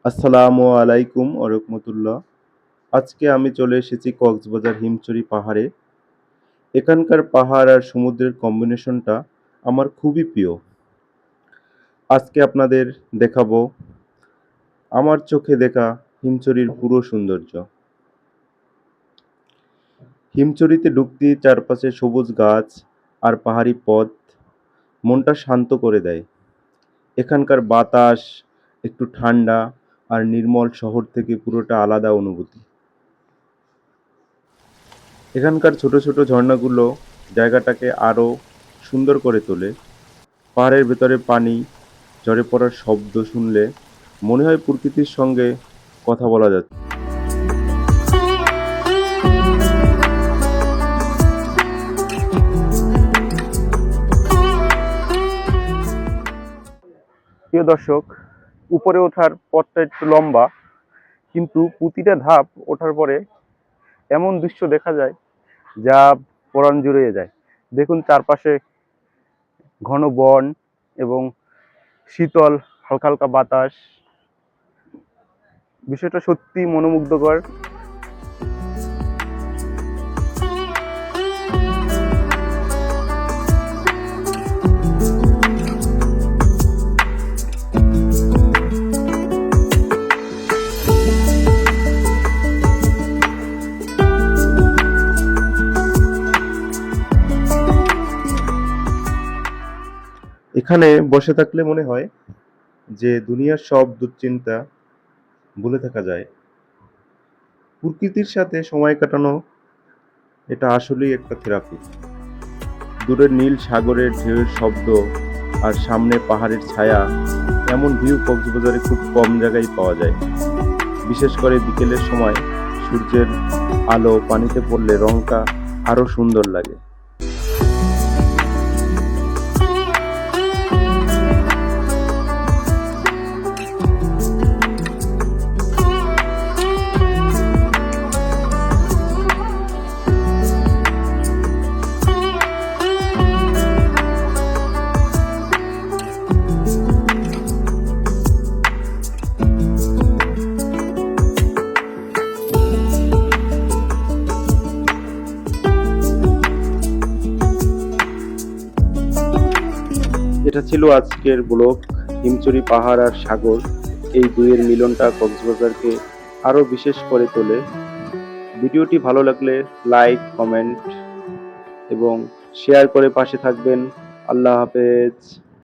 আসসালামু আলাইকুম ওয়া রাহমাতুল্লাহ। আজকে আমি চলে এসেছি কক্সবাজার হিমছড়ি পাহাড়ে। এখানকার পাহাড় আর সমুদ্রের কম্বিনেশনটা আমার খুবই প্রিয়। আজকে আপনাদের দেখাবো আমার চোখে দেখা হিমছড়ির পুরো সৌন্দর্য। হিমছড়িতে ঢুকতেই চারপাশে সবুজ গাছ আর পাহাড়ি পথ মনটা শান্ত করে দেয়। এখানকার বাতাস একটু ঠান্ডা আর নির্মল শহর থেকে পুরোটা আলাদা অনুভূতি। এখানকার ছোট ছোট ঝর্ণাগুলো জায়গাটাকে আরো সুন্দর করে তোলে। পাহাড়ের ভেতরে পানি ঝরে পড়ার শব্দ শুনলে মনে হয় প্রকৃতির সঙ্গে কথা বলা যাচ্ছে। প্রিয় দর্শক, উপরে ওঠার পথটা একটু লম্বা, কিন্তু প্রতিটা ধাপ ওঠার পরে এমন দৃশ্য দেখা যায় যা পরাণ জুড়িয়ে যায়। দেখুন চারপাশে ঘন বন এবং শীতল হালকা হালকা বাতাস, বিষয়টা সত্যি মনোমুগ্ধকর। এখানে বসে থাকলে মনে হয় যে দুনিয়ার সব দুশ্চিন্তা ভুলে থাকা যায়। প্রকৃতির সাথে সময় কাটানো এটা আসলেই একটা থেরাপি। দূরের নীল সাগরের ঢেউয়ের শব্দ আর সামনে পাহাড়ের ছায়া, এমন ভিউ কক্সবাজারে খুব কম জায়গায় পাওয়া যায়। বিশেষ করে বিকেলের সময় সূর্যের আলো পানিতে পড়লে রংটা আরো সুন্দর লাগে। এটা ছিল আজকের ব্লগ। হিমছড়ি পাহাড় আর সাগর, এই দুইয়ের মিলনটা কক্সবাজারকে আরো বিশেষ করে তোলে। ভিডিওটি ভালো লাগলে লাইক, কমেন্ট এবং শেয়ার করে পাশে থাকবেন। আল্লাহ হাফেজ।